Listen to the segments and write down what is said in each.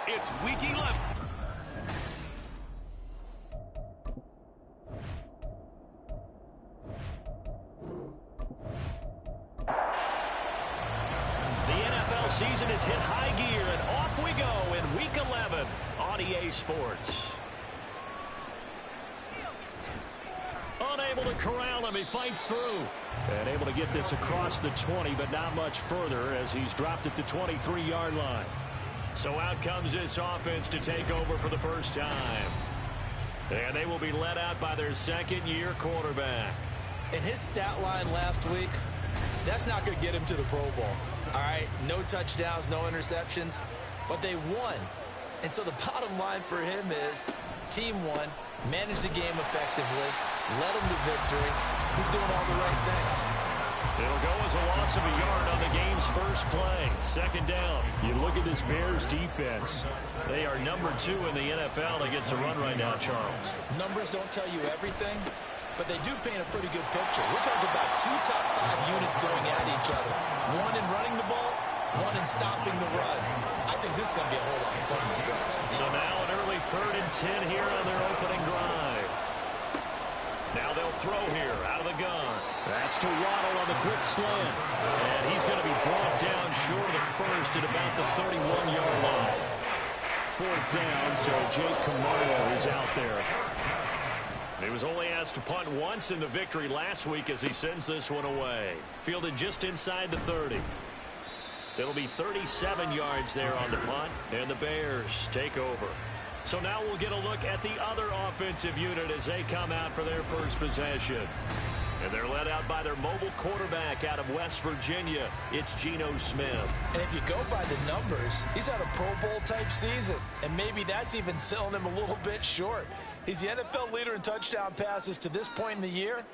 It's Week 11. Season is hit high gear, and off we go in Week 11 on EA Sports. Unable to corral him, he fights through. And able to get this across the 20, but not much further as he's dropped it to 23-yard line. So out comes this offense to take over for the first time. And they will be led out by their second-year quarterback. And his stat line last week, that's not going to get him to the Pro Bowl. All right, no touchdowns, no interceptions, but they won. And so the bottom line for him is team won, managed the game effectively, led them to victory. He's doing all the right things. It'll go as a loss of a yard on the game's first play. Second down. You look at this Bears defense. They are number 2 in the NFL against the run right now, Charles. Numbers don't tell you everything, but they do paint a pretty good picture. We're talking about 2 top 5 units going at each other. One in running the ball, one in stopping the run. I think this is going to be a whole lot of fun myself. So now an early 3rd and 10 here on their opening drive. Now they'll throw here out of the gun. That's to Waddle on the quick slant. And he's going to be brought down short of the first at about the 31-yard line. 4th down, so Jake Camargo is out there. He was only asked to punt once in the victory last week as he sends this one away. Fielded just inside the 30. It'll be 37 yards there on the punt, and the Bears take over. So now we'll get a look at the other offensive unit as they come out for their first possession. And they're led out by their mobile quarterback out of West Virginia. It's Geno Smith. And if you go by the numbers, he's had a Pro Bowl-type season, and maybe that's even selling him a little bit short. He's the NFL leader in touchdown passes to this point in the year.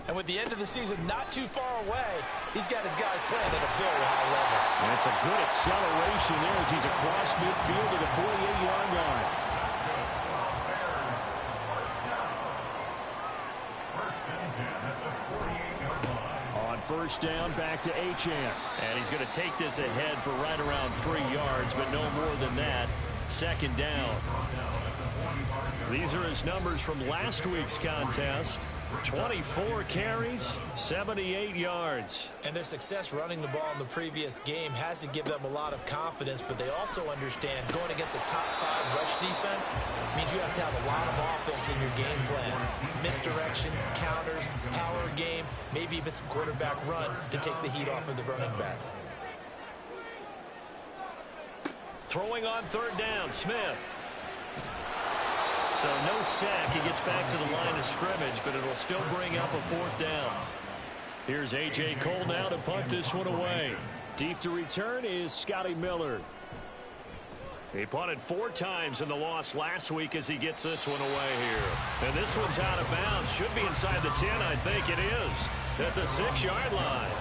And with the end of the season not too far away, he's got his guys playing at a very high level. And it's a good acceleration there as he's across midfield to the 48-yard line. On first down, back to Achane. And he's going to take this ahead for right around 3 yards, but no more than that. Second down. These are his numbers from last week's contest. 24 carries, 78 yards. And their success running the ball in the previous game has to give them a lot of confidence, but they also understand going against a top 5 rush defense means you have to have a lot of offense in your game plan. Misdirection, counters, power game, maybe even some quarterback run to take the heat off of the running back. Throwing on 3rd down, Smith. So no sack. He gets back to the line of scrimmage, but it'll still bring up a 4th down. Here's A.J. Cole now to punt this one away. Deep to return is Scotty Miller. He punted 4 times in the loss last week as he gets this one away here. And this one's out of bounds. Should be inside the 10, I think it is. At the 6-yard line.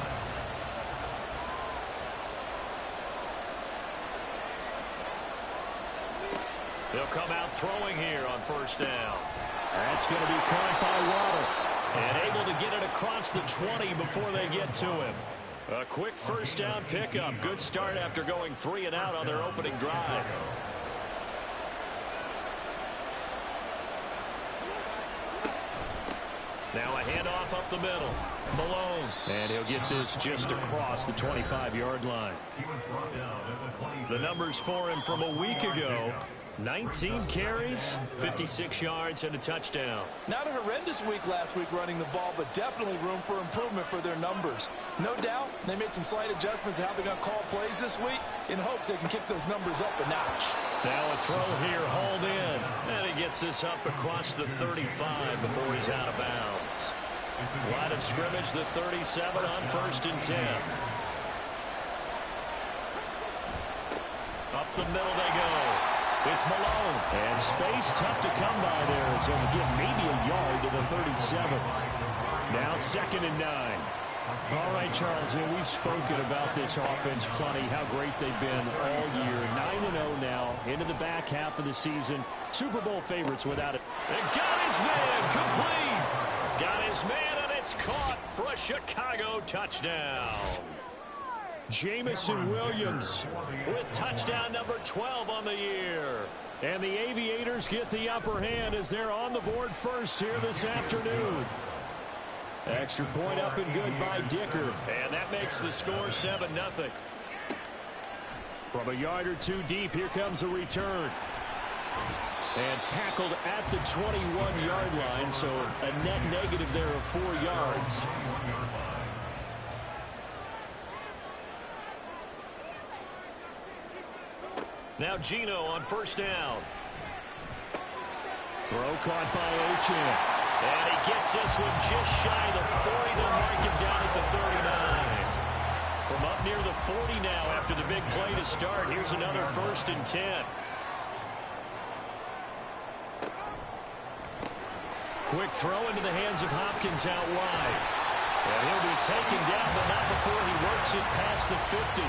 They'll come out throwing here on first down. That's going to be caught by Waddle. And able to get it across the 20 before they get to him. A quick first down pickup. Good start after going 3 and out on their opening drive. Now a handoff up the middle. Malone. And he'll get this just across the 25-yard line. The numbers for him from a week ago. 19 carries, 56 yards, and a touchdown. Not a horrendous week last week running the ball, but definitely room for improvement for their numbers. No doubt, they made some slight adjustments to how they're going to call plays this week in hopes they can kick those numbers up a notch. Now a throw here, hauled in. And he gets this up across the 35 before he's out of bounds. Line of scrimmage, the 37 on 1st and 10. Up the middle they go. It's Malone. And space tough to come by there. So to get maybe a yard to the 37. Now 2nd and 9. All right, Charles, we've spoken about this offense plenty, how great they've been all year. 9-0 now into the back half of the season. Super Bowl favorites without it. And got his man complete. Got his man, and it's caught for a Chicago touchdown. Jamison Williams with touchdown number 12 on the year. And the Aviators get the upper hand as they're on the board first here this afternoon. Extra point up and good by Dicker. And that makes the score 7-0. From a yard or two deep, here comes a return. And tackled at the 21-yard line, so a net negative there of 4 yards. Now Geno on first down. Throw caught by Achane. And he gets this one just shy of the 40. They'll mark him down at the 39. From up near the 40 now after the big play to start. Here's another 1st and 10. Quick throw into the hands of Hopkins out wide. And he'll be taken down, but not before he works it past the 50.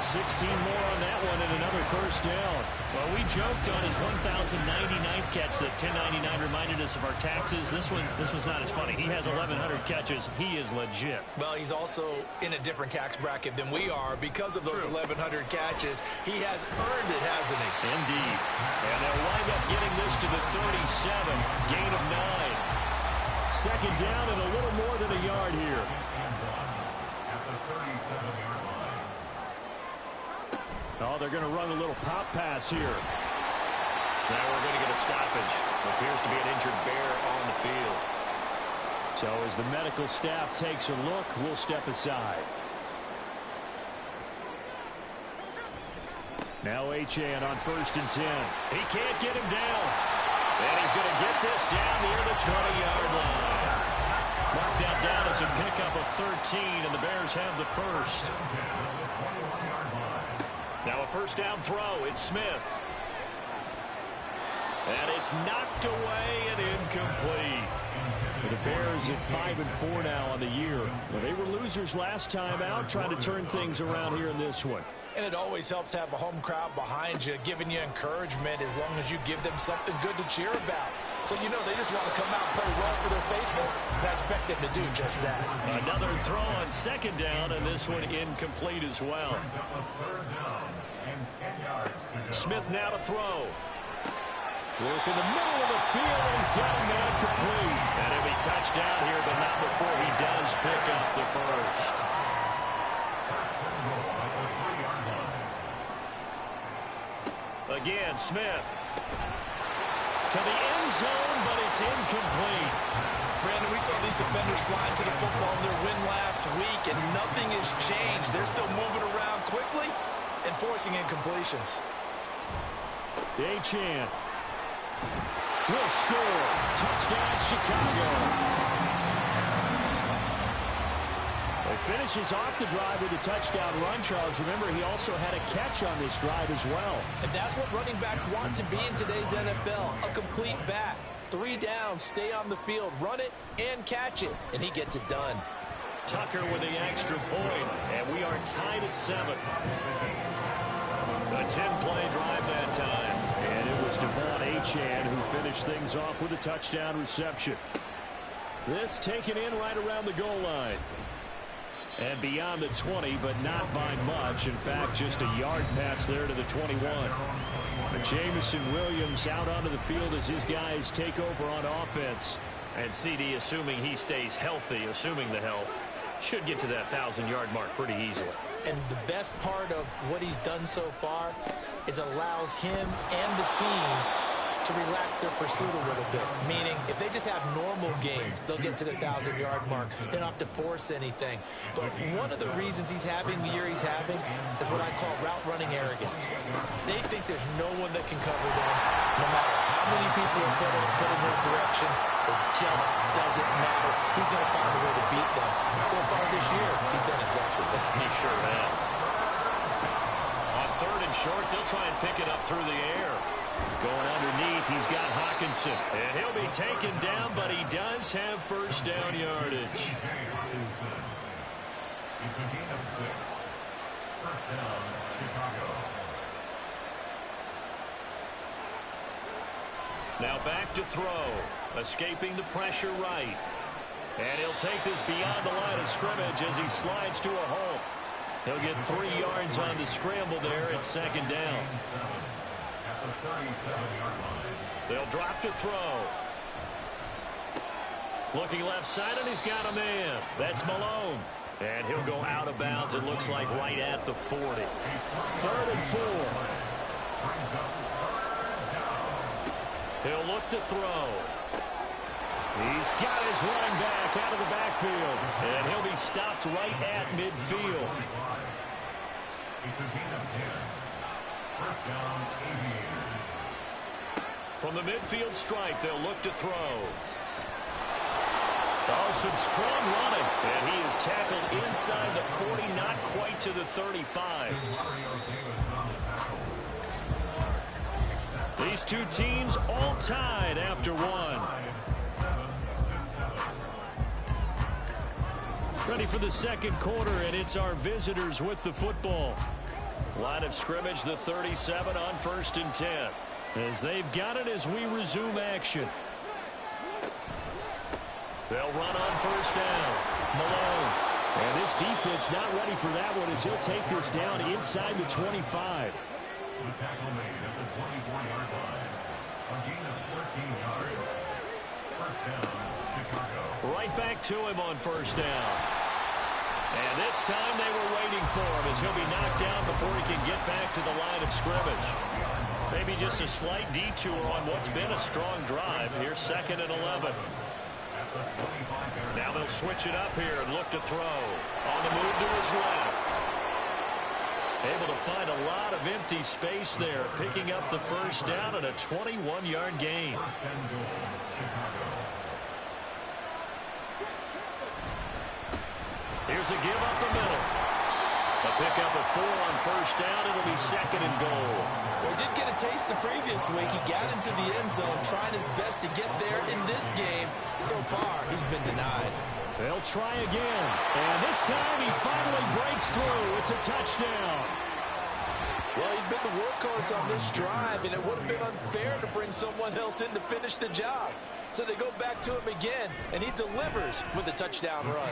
16 more on that one and another 1st down. Well, we joked on his 1,099th catch that 1099 reminded us of our taxes. This one's not as funny. He has 1,100 catches. He is legit. Well, he's also in a different tax bracket than we are because of those 1,100 catches. He has earned it, hasn't he? Indeed. And they'll wind up getting this to the 37. Gain of 9. Second down and a little more than a yard here. Oh, they're going to run a little pop pass here. Now we're going to get a stoppage. Appears to be an injured bear on the field. So as the medical staff takes a look, we'll step aside. Now Achane on 1st and 10. He can't get him down. And he's going to get this down near the 20-yard line. Mark that down as a pickup of 13, and the Bears have the 1st. Now a 1st down throw. It's Smith. And it's knocked away and incomplete. The Bears at 5-4 now on the year. Well, they were losers last time out, trying to turn things around here in this one. And it always helps to have a home crowd behind you, giving you encouragement as long as you give them something good to cheer about. So, you know, they just want to come out and play well for their faithful, and I expect them to do just that. Another throw on 2nd down, and this one incomplete as well. Smith now to throw. Work in the middle of the field, and he's got a man complete. And he'll be touchdown here, but not before he does pick up the 1st. Again, Smith. To the end zone, but it's incomplete. Brandon, we saw these defenders flying to the football in their win last week, and nothing has changed. They're still moving around quickly and forcing incompletions. Achane will score. Touchdown, Chicago. He finishes off the drive with a touchdown run, Charles. Remember, he also had a catch on this drive as well. And that's what running backs want to be in today's NFL, a complete back. 3 downs, stay on the field, run it, and catch it. And he gets it done. Tucker with the extra point, and we are tied at 7. A 10-play drive that time. And it was Devon Achane who finished things off with a touchdown reception. This taken in right around the goal line. And beyond the 20, but not by much. In fact, just a yard pass there to the 21. But Jamison Williams out onto the field as his guys take over on offense. And CD, assuming he stays healthy, assuming the health, should get to that 1,000-yard mark pretty easily. And the best part of what he's done so far is allows him and the team to relax their pursuit a little bit. Meaning, if they just have normal games, they'll get to the 1,000-yard mark. They don't have to force anything. But one of the reasons he's having the year he's having is what I call route running arrogance. They think there's no one that can cover them. No matter how many people are put in his direction, it just doesn't matter. He's going to find a way to beat them. And so far this year, he's done exactly that. He sure has. On 3rd and short, they'll try and pick it up through the air. Going underneath, he's got Hockenson. And he'll be taken down, but he does have 1st down yardage. It's a gain of 6. 1st down, Chicago. Now back to throw. Escaping the pressure right. And he'll take this beyond the line of scrimmage as he slides to a hole. He'll get 3 yards on the scramble there at second down. They'll drop to throw. Looking left side, and he's got a man. That's Malone. And he'll go out of bounds, it looks like, right at the 40. 3rd and 4. He'll look to throw. He's got his running back out of the backfield. And he'll be stopped right at midfield. From the midfield stripe, they'll look to throw. Oh, some strong running. And he is tackled inside the 40, not quite to the 35. These two teams all tied after one. Ready for the second quarter, and it's our visitors with the football. Line of scrimmage, the 37 on 1st and 10. As they've got it as we resume action. They'll run on 1st down. Malone. And this defense not ready for that one as he'll take this down inside the 25. The tackle made at the 24-yard line. A gain of 14 yards. 1st down, Chicago. Right back to him on 1st down. And this time they were waiting for him as he'll be knocked down before he can get back to the line of scrimmage. Maybe just a slight detour on what's been a strong drive. Here's 2nd and 11. Now they'll switch it up here and look to throw. On the move to his left. Able to find a lot of empty space there, picking up the 1st down and a 21-yard gain. Here's a give up the middle. A pickup of 4 on 1st down. It'll be 2nd and goal. Well, he did get a taste the previous week. He got into the end zone, trying his best to get there in this game. So far, he's been denied. They'll try again. And this time he finally breaks through. It's a touchdown. Well, he'd been the workhorse on this drive, and it would have been unfair to bring someone else in to finish the job. So they go back to him again, and he delivers with a touchdown run.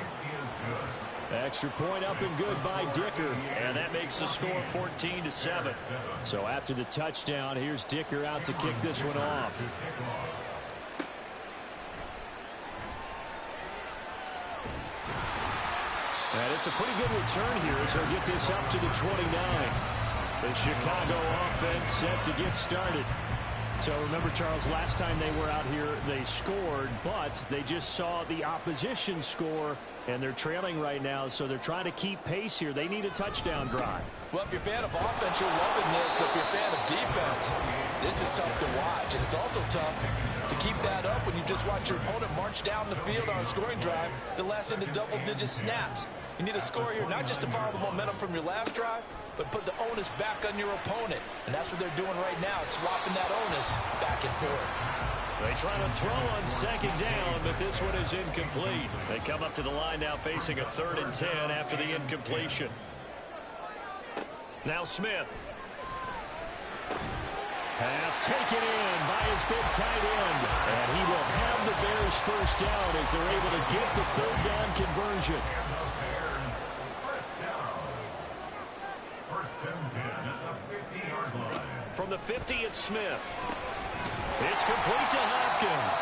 Extra point up and good by Dicker. And that makes the score 14-7. So after the touchdown, here's Dicker out to kick this one off. And it's a pretty good return here as he'll get this up to the 29. The Chicago offense set to get started. So remember, Charles, last time they were out here, they scored, but they just saw the opposition score, and they're trailing right now, so they're trying to keep pace here. They need a touchdown drive. Well, if you're a fan of offense, you're loving this, but if you're a fan of defense, this is tough to watch, and it's also tough to keep that up when you just watch your opponent march down the field on a scoring drive that lasts into double-digit snaps. You need a score here, not just to follow the momentum from your last drive, but put the onus back on your opponent. And that's what they're doing right now, swapping that onus back and forth. They try to throw on 2nd down, but this one is incomplete. They come up to the line now facing a 3rd and 10 after the incompletion. Now Smith. Pass taken in by his big tight end. And he will have the Bears 1st down as they're able to get the 3rd down conversion. From the 50, it's Smith. It's complete to Hopkins.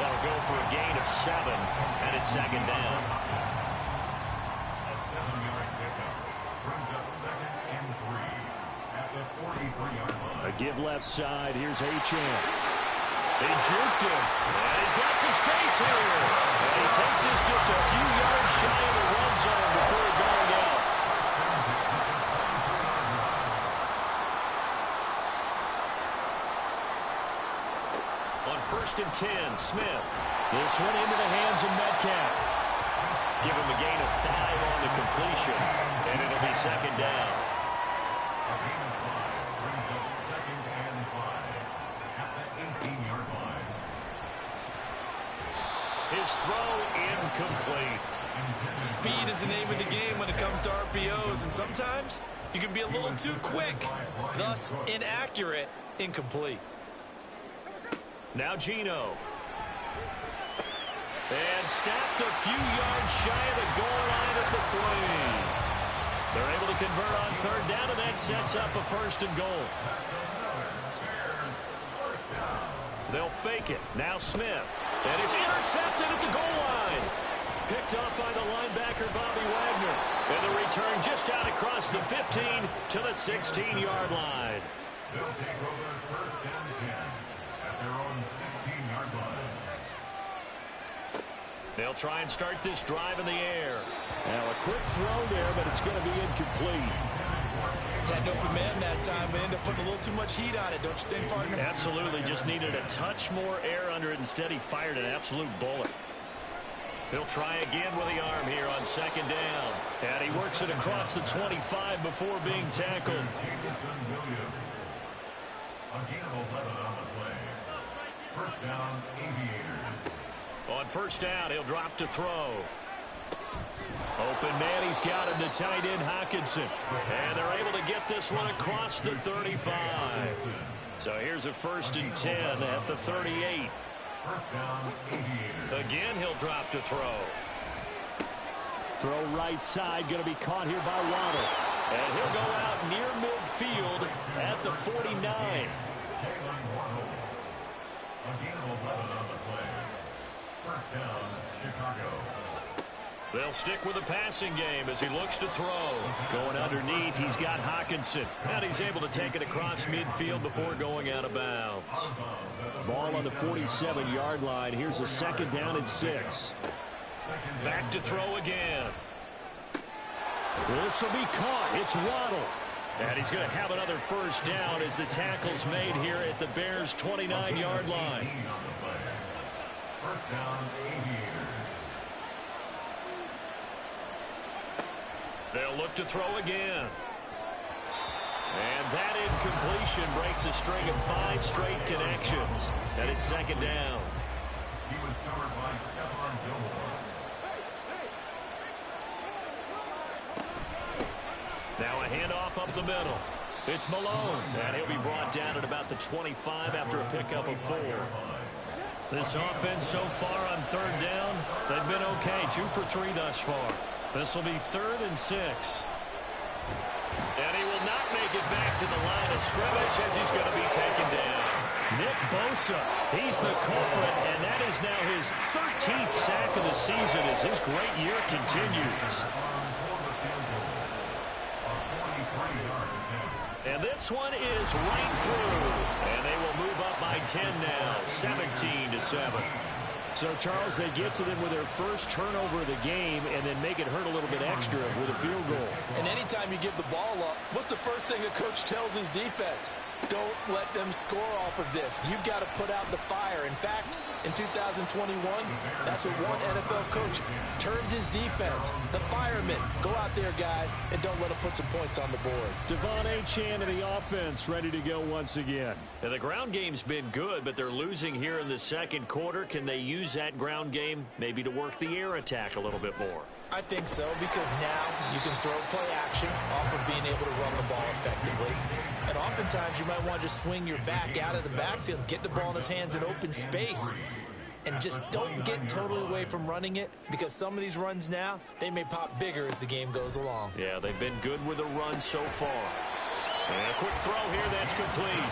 That'll go for a gain of 7, and it's 2nd down. A 7-yard pickup brings up 2nd and 3 at the 43-yard line. A give left side. Here's Achane. They juked him, and he's got some space here. And he takes this just a few yards shy of the red zone before going out. On 1st and 10, Smith. This one into the hands of Metcalf. Give him a gain of 5 on the completion, and it'll be 2nd down. A gain of 5 brings up 2nd and 5 at the 18-yard line. His throw incomplete. Speed is the name of the game when it comes to RPOs, and sometimes you can be a little too quick, thus inaccurate, incomplete. Now Geno. And stopped a few yards shy of the goal line at the 3. They're able to convert on third down, and that sets up a 1st and goal. They'll fake it. Now Smith. And it's intercepted at the goal line. Picked off by the linebacker, Bobby Wagner. And the return just out across the 15 to the 16-yard line. They'll take over 1st and 10 at their own 16-yard line. They'll try and start this drive in the air. Now a quick throw there, but it's going to be incomplete. Had an open man that time, but ended up putting a little too much heat on it, don't you think, partner? Absolutely. Just needed a touch more air under it. Instead, he fired an absolute bullet. He'll try again with the arm here on 2nd down. And he works it across the 25 before being tackled. Jameson Williams. A gain of 11 on the play. 1st down, Aviators. On 1st down, he'll drop to throw. Open man, he's got him, the tight end, Hockenson. And they're able to get this one across the 35. So here's a 1st and 10 at the 38. 1st down, Aviators. Again, he'll drop to throw. Throw right side, going to be caught here by Waddle. And he'll go out near midfield at the 49. Jalen Waddle. A gain of 11 on the play. 1st down, Chicago. They'll stick with the passing game as he looks to throw. Going underneath, he's got Hockenson. And he's able to take it across midfield before going out of bounds. Ball on the 47-yard line. Here's a 2nd down and 6. Back to throw again. This will be caught. It's Waddle. And he's going to have another 1st down as the tackle's made here at the Bears' 29-yard line. 1st down, Aviators. They'll look to throw again. And that incompletion breaks a string of 5 straight connections. And it's 2nd down. He was covered by Stephon Gilmore. Now a handoff up the middle. It's Malone. And he'll be brought down at about the 25 after a pickup of 4. This offense so far on 3rd down, they've been okay. 2 for 3 thus far. This will be 3rd and 6. And he will not make it back to the line of scrimmage as he's going to be taken down. Nick Bosa, he's the culprit, and that is now his 13th sack of the season as his great year continues. And this one is right through. And they will move up by 10 now, 17-7. So, Charles, they get to them with their first turnover of the game and then make it hurt a little bit extra with a field goal. And anytime you give the ball up, what's the first thing a coach tells his defense? Don't let them score off of this. You've got to put out the fire. In fact, in 2021, that's what one NFL coach termed his defense, the firemen. Go out there, guys, and don't let them put some points on the board. Devon Achane and the offense ready to go once again. Now, the ground game's been good, but they're losing here in the 2nd quarter. Can they use that ground game maybe to work the air attack a little bit more? I think so, because now you can throw play action off of being able to run the ball effectively. And oftentimes you might want to just swing your back out of the backfield, get the ball in his hands in open space, and just don't get totally away from running it, because some of these runs now, they may pop bigger as the game goes along. Yeah, they've been good with the run so far. And a quick throw here, that's complete.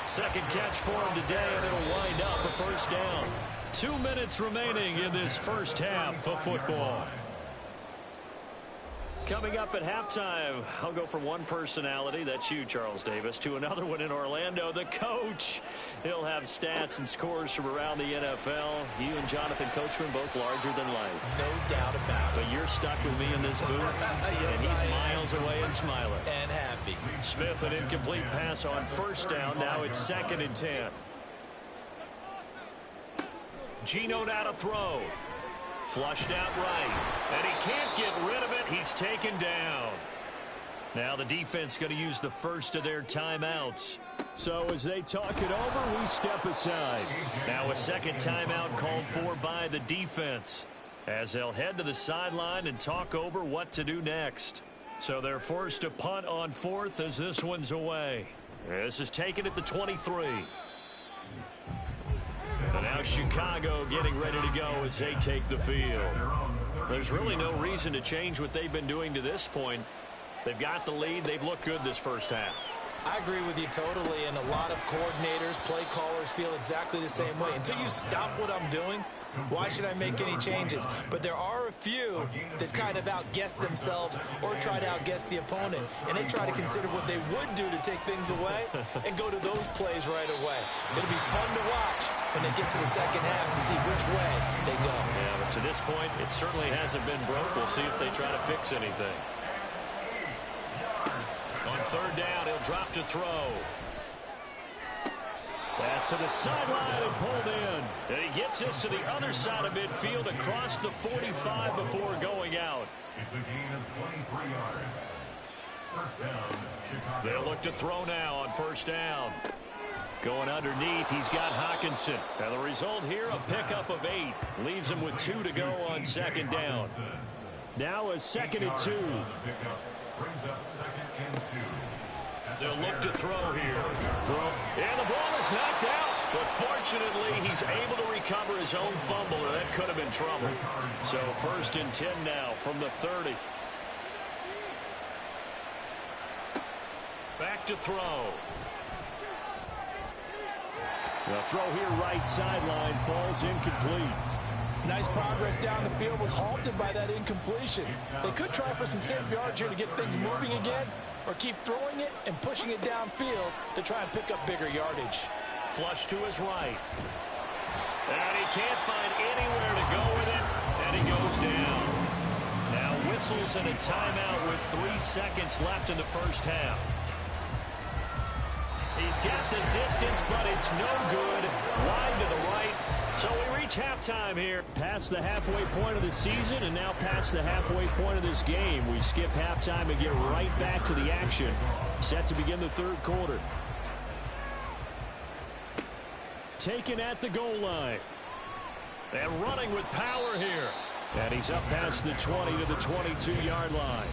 2nd catch for him today, and it'll wind up a 1st down. 2 minutes remaining in this 1st half of football. Coming up at halftime, I'll go from one personality, that's you, Charles Davis, to another one in Orlando, the coach. He'll have stats and scores from around the NFL. You and Jonathan Coachman, both larger than life. No doubt about it. But you're stuck with me in this booth, Yes, and he's I am. miles away and smiling. And happy. Smith, an incomplete pass on 1st down. Now it's 2nd and 10. Geno now to throw. Flushed out right. And he can't get rid of it. He's taken down. Now the defense going to use the first of their timeouts. So as they talk it over, we step aside. Now a 2nd timeout called for by the defense, as they'll head to the sideline and talk over what to do next. So they're forced to punt on 4th as this one's away. This is taken at the 23. And now Chicago getting ready to go as they take the field. Their own There's really no reason to change what they've been doing to this point. They've got the lead. They've looked good this first half. I agree with you totally, and a lot of coordinators, play callers feel exactly the same way. Until you stop what I'm doing, why should I make any changes? But there are a few that kind of outguess themselves or try to outguess the opponent, and they try to consider what they would do to take things away and go to those plays right away. It'll be fun to watch when they get to the second half to see which way they go. Yeah, but to this point, it certainly hasn't been broke. We'll see if they try to fix anything. On third down, he'll drop to throw. Pass to the sideline and pulled in. And he gets us to the other side of midfield across the 45 before going out. It's a gain of 23 yards. First down, Chicago. They'll look to throw now on first down. Going underneath, he's got Hockenson. Now the result here, a pickup of 8. Leaves him with 2 to go on second down. Now a 2nd and 2. Brings up 2nd and 2. They'll look to throw here. And the ball is knocked out. But fortunately, he's able to recover his own fumble, or that could have been trouble. So 1st and 10 now from the 30. Back to throw. The throw here right sideline falls incomplete. Nice progress down the field was halted by that incompletion. They could try for some safe yards here to get things moving again, or keep throwing it and pushing it downfield to try and pick up bigger yardage. Flush to his right. And he can't find anywhere to go with it, and he goes down. Now whistles and a timeout with 3 seconds left in the first half. He's got the distance, but it's no good. Wide to the right. So we reach halftime here. Past the halfway point of the season and now past the halfway point of this game. We skip halftime and get right back to the action. Set to begin the third quarter. Taken at the goal line. And running with power here. And he's up past the 20 to the 22-yard line.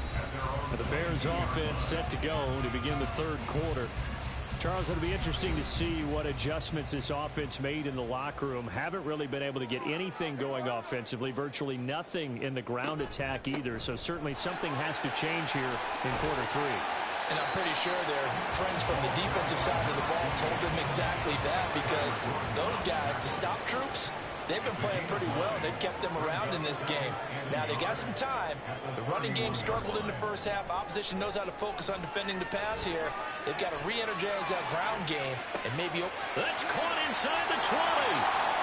And the Bears offense set to go to begin the third quarter. Charles, it'll be interesting to see what adjustments this offense made in the locker room. Haven't really been able to get anything going offensively, virtually nothing in the ground attack either. So certainly something has to change here in quarter 3. And I'm pretty sure their friends from the defensive side of the ball told them exactly that, because those guys, the stop troops, they've been playing pretty well. They've kept them around in this game. Now, they got some time. The running game struggled in the first half. Opposition knows how to focus on defending the pass here. They've got to re-energize that ground game and maybe... That's caught inside the 20.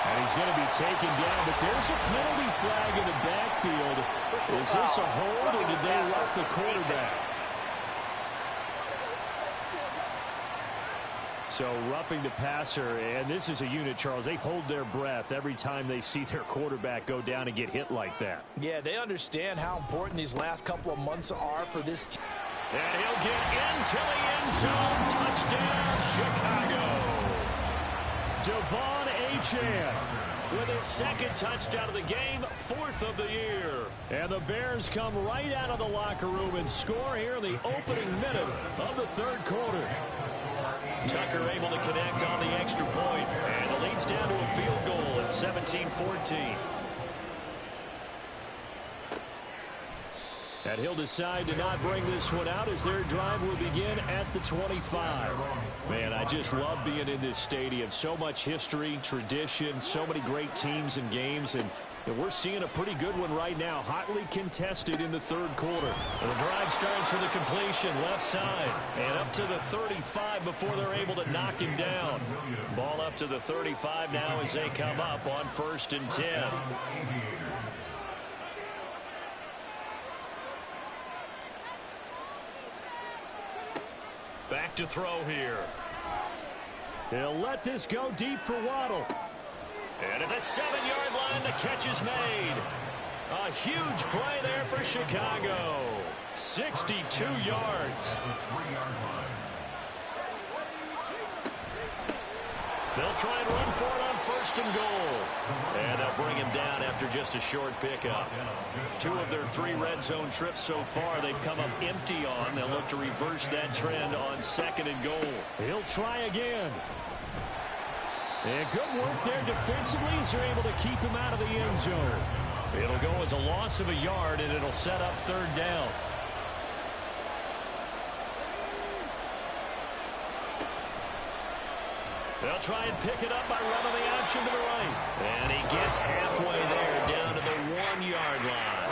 And he's going to be taken down, but there's a penalty flag in the backfield. Is this a hold, or did they rough the quarterback? So roughing the passer, and this is a unit, Charles. They hold their breath every time they see their quarterback go down and get hit like that. Yeah, they understand how important these last couple of months are for this team. And he'll get into the end zone. Touchdown, Chicago. Devon Achane with his 2nd touchdown of the game, 4th of the year. And the Bears come right out of the locker room and score here in the opening minute of the third quarter. Tucker able to connect on the extra point, and it leads down to a field goal at 17-14. And he'll decide to not bring this one out as their drive will begin at the 25. Man, I just love being in this stadium. So much history, tradition, so many great teams and games, and we're seeing a pretty good one right now, hotly contested in the third quarter. And the drive starts with a completion left side and up to the 35 before they're able to knock him down. Ball up to the 35 now as they come up on 1st and 10. Back to throw here. He'll let this go deep for Waddle. And at the 7-yard line, the catch is made. A huge play there for Chicago. 62 yards. They'll try and run for it on 1st and goal. And they'll bring him down after just a short pickup. 2 of their 3 red zone trips so far they've come up empty on. They'll look to reverse that trend on 2nd and goal. He'll try again. And good work there defensively as they're able to keep him out of the end zone. It'll go as a loss of a yard, and it'll set up third down. They'll try and pick it up by running the option to the right. And he gets halfway there, down to the 1-yard line.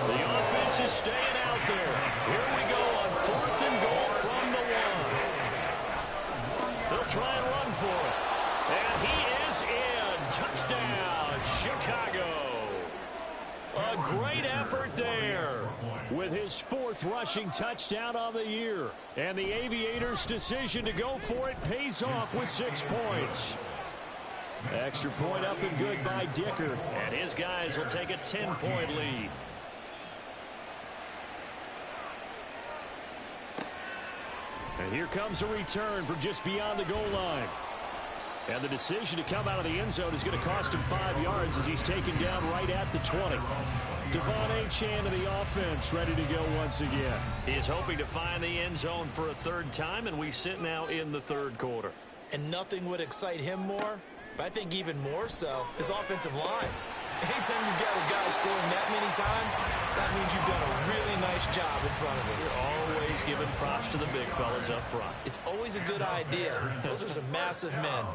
The offense is staying out there. Here we go on 4th and goal from the 1. They'll try and run for it. And he is in. Touchdown, Chicago. A great effort there. With his 4th rushing touchdown on the year. And the Aviators' decision to go for it pays off with 6 points. Extra point up and good by Dicker. And his guys will take a 10-point lead. And here comes a return from just beyond the goal line. And the decision to come out of the end zone is going to cost him 5 yards as he's taken down right at the 20. Devon Achane to the offense, ready to go once again. He is hoping to find the end zone for a 3rd time, and we sit now in the 3rd quarter. And nothing would excite him more, but I think even more so, his offensive line. Anytime you've got a guy scoring that many times, that means you've done a really nice job in front of him. You're always giving props to the big fellas up front. It's always a good idea. Those are some massive men.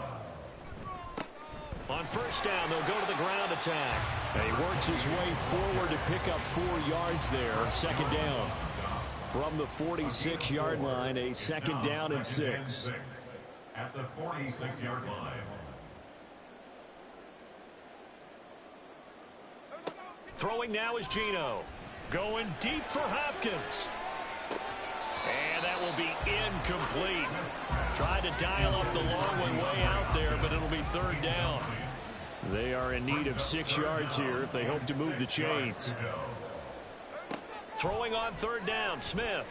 On 1st down, they'll go to the ground attack. And he works his way forward to pick up 4 yards there. 2nd down. From the 46-yard line, a 2nd down and 6. At the 46-yard line. Throwing now is Geno. Going deep for Hopkins. And that will be incomplete. Tried to dial up the long one way out there, but it'll be 3rd down. They are in need of 6 yards here if they hope to move the chains. Throwing on 3rd down, Smith.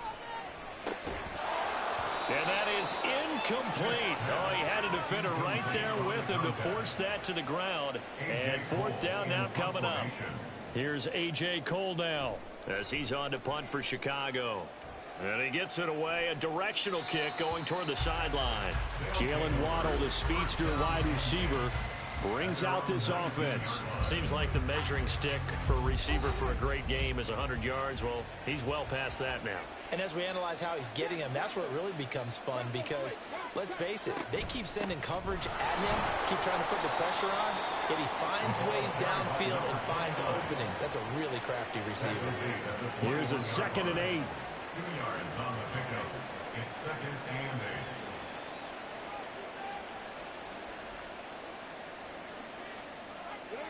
And that is incomplete. Oh, he had a defender right there with him to force that to the ground. And 4th down now coming up. Here's A.J. Cole now as he's on to punt for Chicago. And he gets it away. A directional kick going toward the sideline. Jalen Waddle, the speedster wide receiver, brings out this offense. Seems like the measuring stick for a receiver for a great game is 100 yards. Well, he's well past that now. And as we analyze how he's getting them, that's where it really becomes fun because, let's face it, they keep sending coverage at him, keep trying to put the pressure on, yet he finds ways downfield and finds openings. That's a really crafty receiver. Here's a 2nd and 8. 2 yards on the pickup. It's 2nd and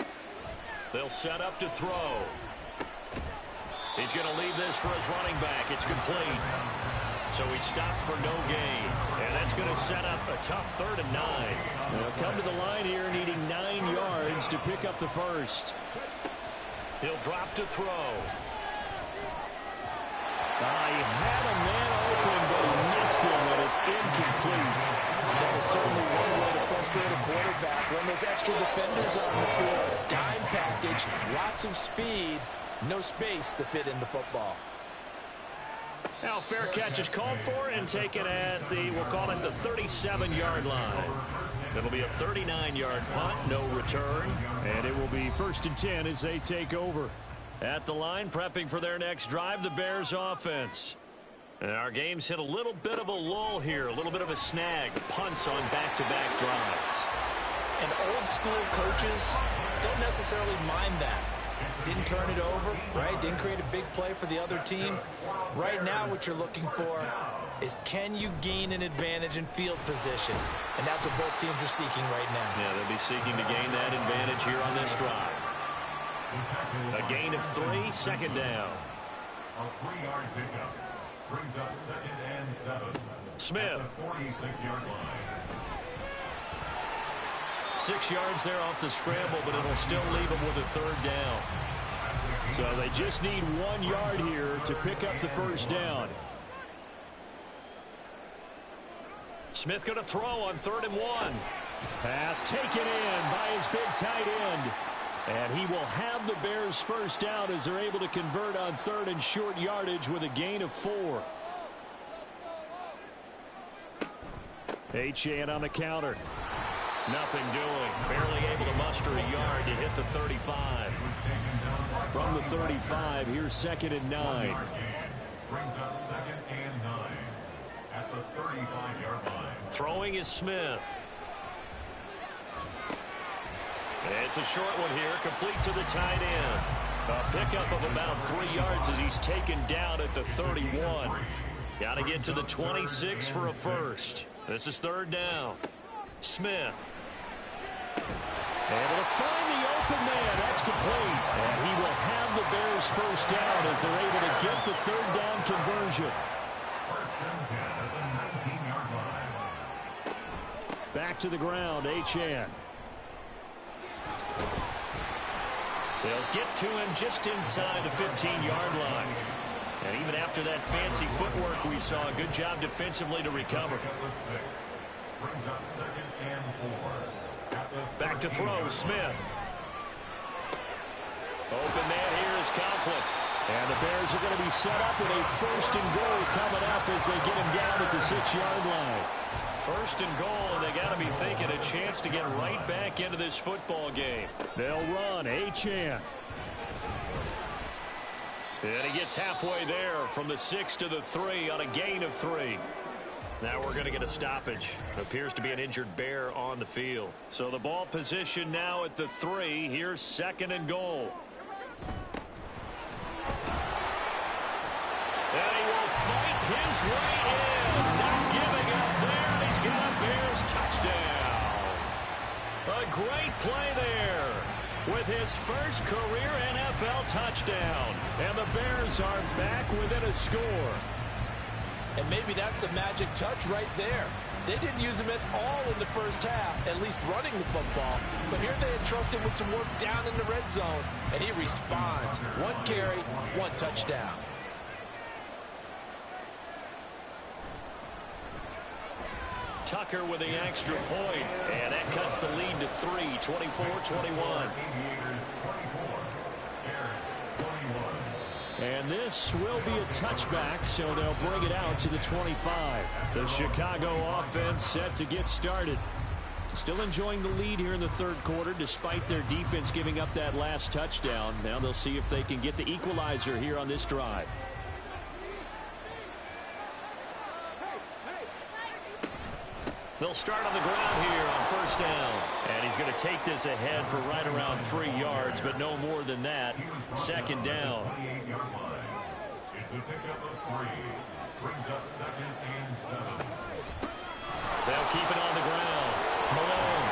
8. They'll set up to throw. He's going to leave this for his running back. It's complete. So he stopped for no gain. And that's going to set up a tough 3rd and 9. They'll come to the line here needing 9 yards to pick up the 1st. He'll drop to throw. He had a man open, but he missed him, and it's incomplete. That is certainly one way to frustrate a quarterback. When there's extra defenders on the field, dime package, lots of speed, no space to fit into football. Now fair catch is called for and taken at the, we'll call it the 37-yard line. It'll be a 39-yard punt, no return. And it will be 1st and 10 as they take over. At the line, prepping for their next drive, the Bears offense. And our game's hit a little bit of a lull here, a little bit of a snag. Punts on back-to-back drives. And old school coaches don't necessarily mind that. Didn't turn it over, right? Didn't create a big play for the other team. Right now what you're looking for is can you gain an advantage in field position? And that's what both teams are seeking right now. Yeah, they'll be seeking to gain that advantage here on this drive. A gain of 3, 2nd down. A 3-yard pickup brings up 2nd and 7. Smith. 46-yard line. 6 yards there off the scramble, but it'll still leave him with a 3rd down. So they just need 1 yard here to pick up the 1st down. Smith going to throw on 3rd and 1. Pass taken in by his big tight end. And he will have the Bears' 1st down as they're able to convert on 3rd and short yardage with a gain of 4. Achane on the counter. Nothing doing. Barely able to muster a yard to hit the 35. From the 35, here's 2nd and 9. Brings up 2nd and 9 at the 35-yard line. Throwing is Smith. It's a short one here, complete to the tight end. A pickup of about 3 yards as he's taken down at the 31. Got to get to the 26 for a first. This is 3rd down. Smith. Able to find the open man. That's complete. And he will have the Bears first down as they're able to get the 3rd down conversion. 1st and 10 at the 19-yard line. Back to the ground, Achane. They'll get to him just inside the 15-yard line. And even after that fancy footwork we saw, a good job defensively to recover. Brings up 2nd and 4. Back to throw, Smith. Open man here is Conklin. And the Bears are going to be set up with a 1st and goal coming up as they get him down at the 6-yard line. 1st and goal, and they got to be thinking a chance to get right back into this football game. They'll run, Achane. And he gets halfway there from the 6 to the 3 on a gain of 3. Now we're going to get a stoppage. It appears to be an injured Bear on the field. So the ball position now at the 3. Here's 2nd and goal. And he will fight his way in. Not giving up there. He's got a Bears touchdown. A great play there with his first career NFL touchdown. And the Bears are back within a score. And maybe that's the magic touch right there. They didn't use him at all in the first half, at least running the football. But here they entrust him with some work down in the red zone, and he responds. 1 carry, 1 touchdown. Tucker with the extra point, and that cuts the lead to 3, 24-21. And this will be a touchback, so they'll bring it out to the 25. The Chicago offense set to get started. Still enjoying the lead here in the 3rd quarter, despite their defense giving up that last touchdown. Now they'll see if they can get the equalizer here on this drive. They'll start on the ground here on 1st down. And he's going to take this ahead for right around 3 yards, but no more than that. 2nd down. It's a pickup of 3. Brings up 2nd and 7. They'll keep it on the ground. Malone.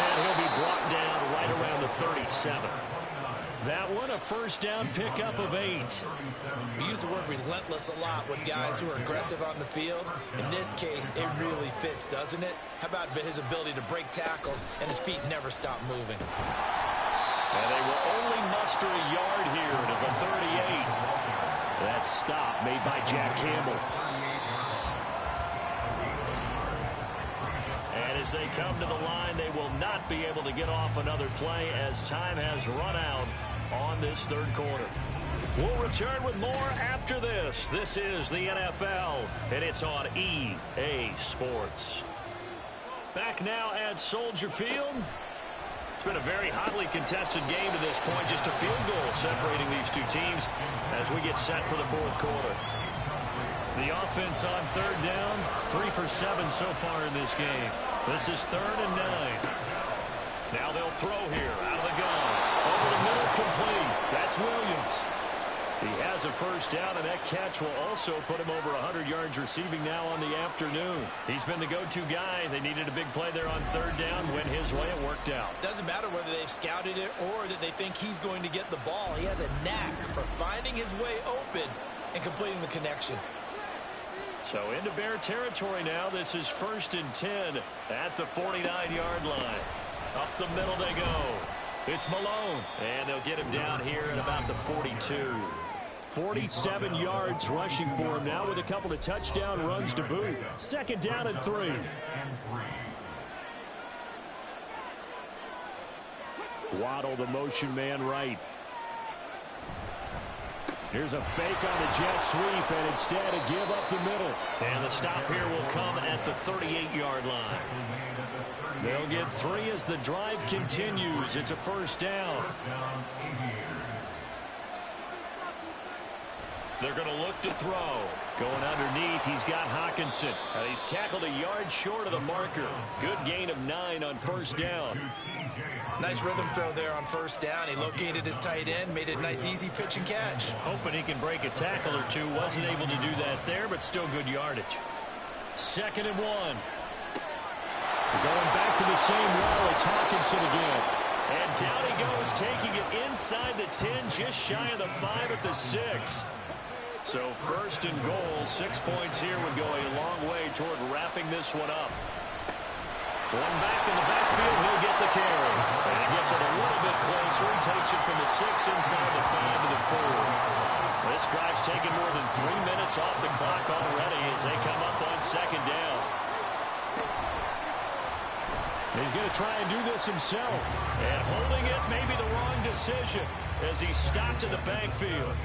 And he'll be brought down right around the 37. That one, a 1st down pickup of 8. We use the word relentless a lot with guys who are aggressive on the field. In this case, it really fits, doesn't it? How about his ability to break tackles and his feet never stop moving? And they will only muster a yard here to the 38. That stop made by Jack Campbell. And as they come to the line, they will not be able to get off another play as time has run out on this 3rd quarter. We'll return with more after this. This is the NFL, and it's on EA Sports. Back now at Soldier Field. It's been a very hotly contested game to this point. Just a field goal separating these two teams as we get set for the 4th quarter. The offense on 3rd down, 3 for 7 so far in this game. This is 3rd and 9. Now they'll throw here out of the gun. Over the middle, complete. That's Williams. He has a 1st down, and that catch will also put him over 100 yards receiving now on the afternoon. He's been the go-to guy. They needed a big play there on 3rd down. Went his way. It worked out. Doesn't matter whether they've scouted it or that they think he's going to get the ball. He has a knack for finding his way open and completing the connection. So into Bear territory now. This is 1st and 10 at the 49-yard line. Up the middle they go. It's Malone. And they'll get him down here at about the 42. 47 yards rushing for him now with a couple of touchdown runs to boot. 2nd down and 3. Waddle, the motion man right. Here's a fake on the jet sweep, and instead a give up the middle. And the stop here will come at the 38-yard line. They'll get 3 as the drive continues. It's a first down. They're going to look to throw. Going underneath, he's got Hockenson. He's tackled a yard short of the marker. Good gain of 9 on first down. Nice rhythm throw there on first down. He located his tight end, made it a nice easy pitch and catch. Hoping he can break a tackle or two. Wasn't able to do that there, but still good yardage. 2nd and 1. Going back to the same well, it's Hockenson again. And down he goes, taking it inside the 10, just shy of the 5 at the 6. So 1st and goal, 6 points here would go a long way toward wrapping this one up. One back in the backfield, he'll get the carry. And he gets it a little bit closer. He takes it from the 6 inside the 5 to the 4. This drive's taken more than 3 minutes off the clock already as they come up on 2nd down. He's going to try and do this himself. And holding it may be the wrong decision as he stopped in the backfield.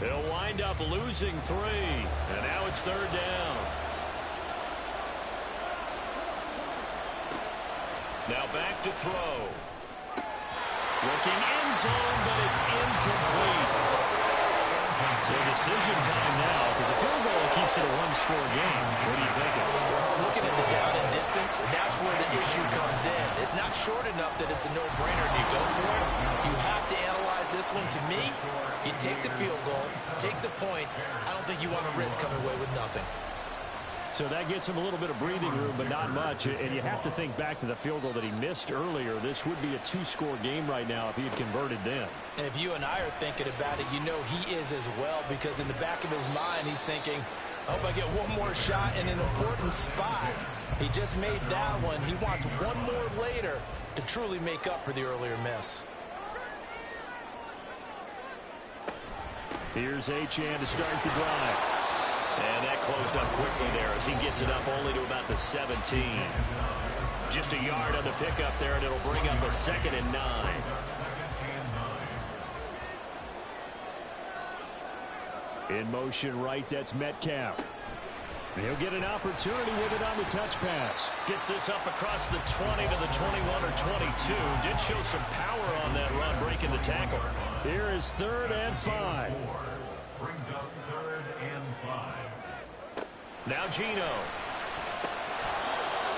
He'll wind up losing 3. And now it's 3rd down. Now back to throw. Looking end zone, but it's incomplete. So decision time now, because a field goal keeps it a one-score game. What are you thinking? Looking at the down and distance, that's where the issue comes in. It's not short enough that it's a no-brainer and you go for it. You have to analyze this one. To me, you take the field goal, take the points. I don't think you want to risk coming away with nothing. So that gets him a little bit of breathing room, but not much. And you have to think back to the field goal that he missed earlier. This would be a 2-score game right now if he had converted then. And if you and I are thinking about it, you know he is as well, because in the back of his mind, he's thinking, I hope I get one more shot in an important spot. He just made that one. He wants one more later to truly make up for the earlier miss. Here's Achane to start the drive. And that closed up quickly there as he gets it up only to about the 17. Just a yard on the pickup there, and it'll bring up a 2nd and 9. In motion right, that's Metcalf. He'll get an opportunity with it on the touch pass. Gets this up across the 20 to the 21 or 22. Did show some power on that run, breaking the tackle. Here is 3rd and 5. Brings up 3rd and 5. Now Geno.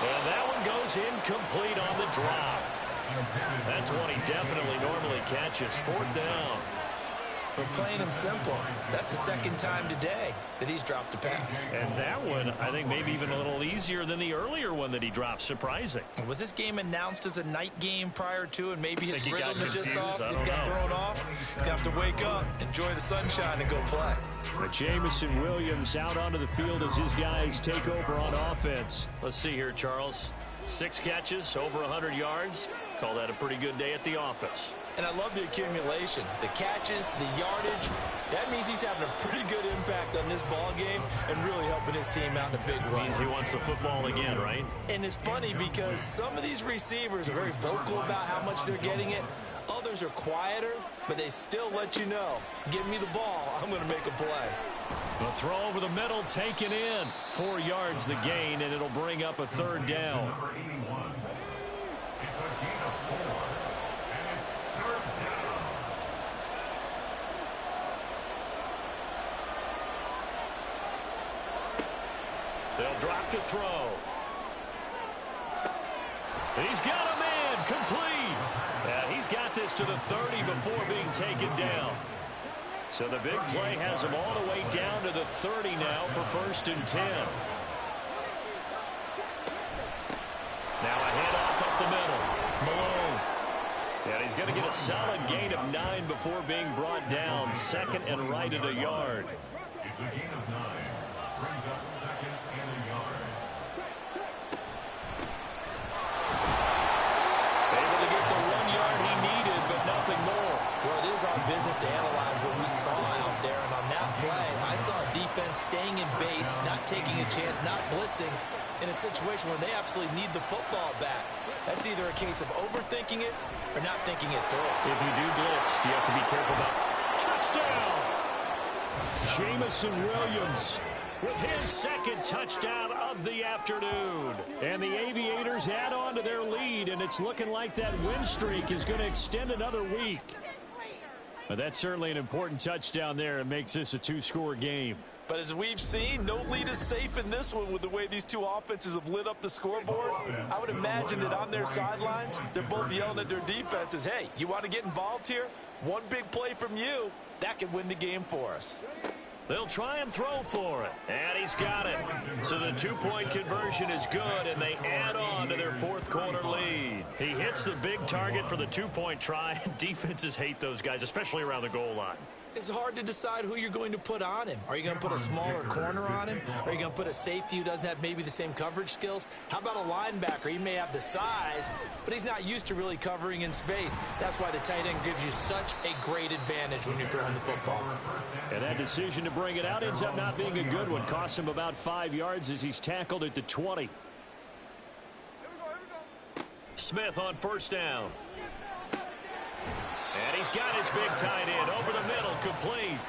And that one goes incomplete on the drop. That's one he definitely normally catches. 4th down. But plain and simple, that's the 2nd time today that he's dropped a pass. And that one, I think, maybe even a little easier than the earlier one that he dropped. Surprising. Was this game announced as a night game prior to, and maybe his rhythm is just off? He's got thrown off. He's going to have to wake up, enjoy the sunshine, and go play. But Jameson Williams out onto the field as his guys take over on offense. Let's see here, Charles. 6 catches, over 100 yards. Call that a pretty good day at the office. And I love the accumulation, the catches, the yardage. That means he's having a pretty good impact on this ball game and really helping his team out in a big way. Means he wants the football again, right? And it's funny because some of these receivers are very vocal about how much they're getting it. Others are quieter, but they still let you know, give me the ball, I'm going to make a play. The throw over the middle, taken in. 4 yards the gain, and it'll bring up a 3rd down. Number 81. It's a gain of 4. And it's 3rd down. They'll drop to throw. He's got a man, complete. And he's got this to the 30 before being taken down. So the big play has him all the way down to the 30 now for 1st and 10. Now a handoff up the middle. Malone. And he's going to get a solid gain of 9 before being brought down. 2nd and right at a yard. It's a gain of 9. Brings up 2nd and a yard. Able to get the 1 yard he needed, but nothing more. Well, it is our business to analyze what we saw out there. And on that play, I saw a defense staying in base, not taking a chance, not blitzing in a situation where they absolutely need the football back. That's either a case of overthinking it or not thinking it through. If you do blitz, you have to be careful about touchdown. Jamison Williams with his second touchdown of the afternoon. And the Aviators add on to their lead, and it's looking like that win streak is going to extend another week. But that's certainly an important touchdown there. It makes this a two-score game. But as we've seen, no lead is safe in this one with the way these two offenses have lit up the scoreboard. I would imagine that on their sidelines, they're both yelling at their defenses, hey, you want to get involved here? One big play from you, that could win the game for us. They'll try and throw for it, and he's got it. So the two-point conversion is good, and they add on to their fourth-quarter lead. He hits the big target for the two-point try. Defenses hate those guys, especially around the goal line. It's hard to decide who you're going to put on him. Are you going to put a smaller corner on him? Are you going to put a safety who doesn't have maybe the same coverage skills? How about a linebacker? He may have the size, but he's not used to really covering in space. That's why the tight end gives you such a great advantage when you're throwing the football. And that decision to bring it out ends up not being a good one. Costs him about 5 yards as he's tackled at the 20. Smith on first down. And he's got his big tight end over the middle, complete.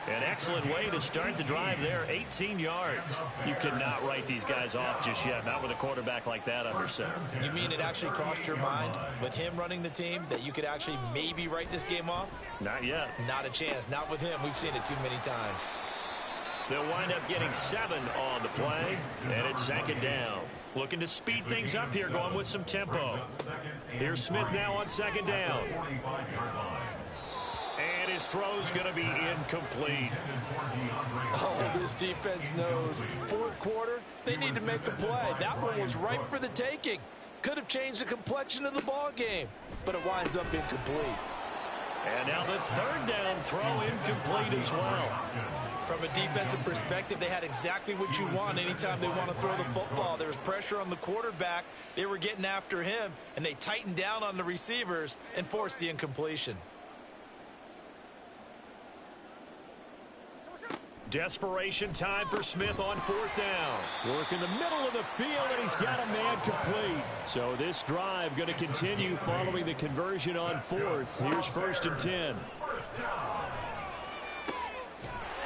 An excellent way to start the drive there, 18 yards. You cannot write these guys off just yet, not with a quarterback like that under center. You mean it actually crossed your mind with him running the team that you could actually maybe write this game off? Not yet. Not a chance. Not with him. We've seen it too many times. They'll wind up getting 7 on the play, and it's second down. Looking to speed things up here, going with some tempo. Here's Smith now on second down. And his throw's going to be incomplete. Oh, this defense knows. Fourth quarter, they need to make a play. That one was ripe for the taking. Could have changed the complexion of the ball game, but it winds up incomplete. And now the third down throw incomplete as well. From a defensive perspective, they had exactly what you want anytime they want to throw the football. There was pressure on the quarterback. They were getting after him, and they tightened down on the receivers and forced the incompletion. Desperation time for Smith on fourth down. Work in the middle of the field, and he's got a man complete. So this drive going to continue following the conversion on fourth. Here's first and 10.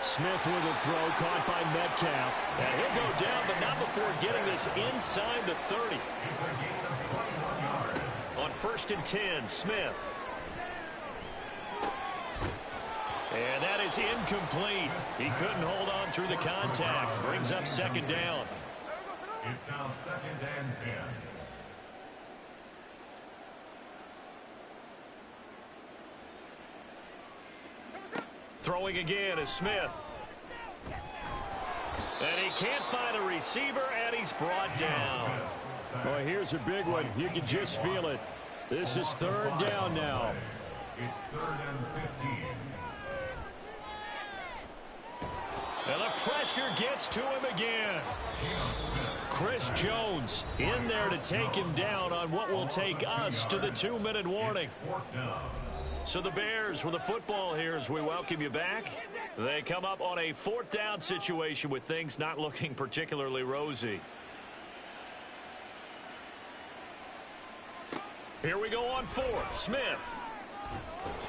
Smith with a throw caught by Metcalf. And he'll go down, but not before getting this inside the 30. On first and 10, Smith. And that is incomplete. He couldn't hold on through the contact. Brings up second down. It's now second and 10. Throwing again is Smith. And he can't find a receiver, and he's brought down. Boy, here's a big one. You can just feel it. This is third down now. It's third and 15. And the pressure gets to him again. Chris Jones in there to take him down on what will take us to the 2-minute warning. So the Bears with the football here as we welcome you back. They come up on a fourth down situation with things not looking particularly rosy. Here we go on fourth. Smith.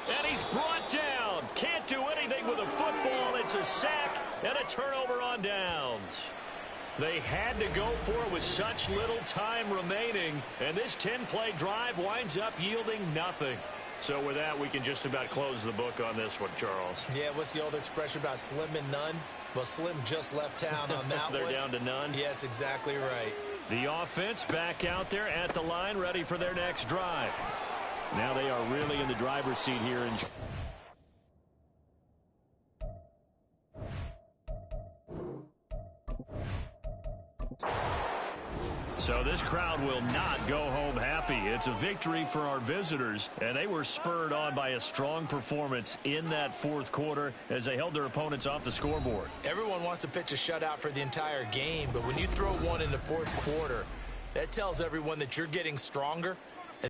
And he's brought down. Can't do anything with a football. It's a sack and a turnover on downs. They had to go for it with such little time remaining. And this 10-play drive winds up yielding nothing. So with that, we can just about close the book on this one, Charles. Yeah, what's the old expression about slim and none? Well, Slim just left town on that They're one. down to none? Yes, exactly right. The offense back out there at the line, ready for their next drive. Now they are really in the driver's seat here. So this crowd will not go home happy. It's a victory for our visitors, and they were spurred on by a strong performance in that fourth quarter as they held their opponents off the scoreboard. Everyone wants to pitch a shutout for the entire game, but when you throw one in the fourth quarter, that tells everyone that you're getting stronger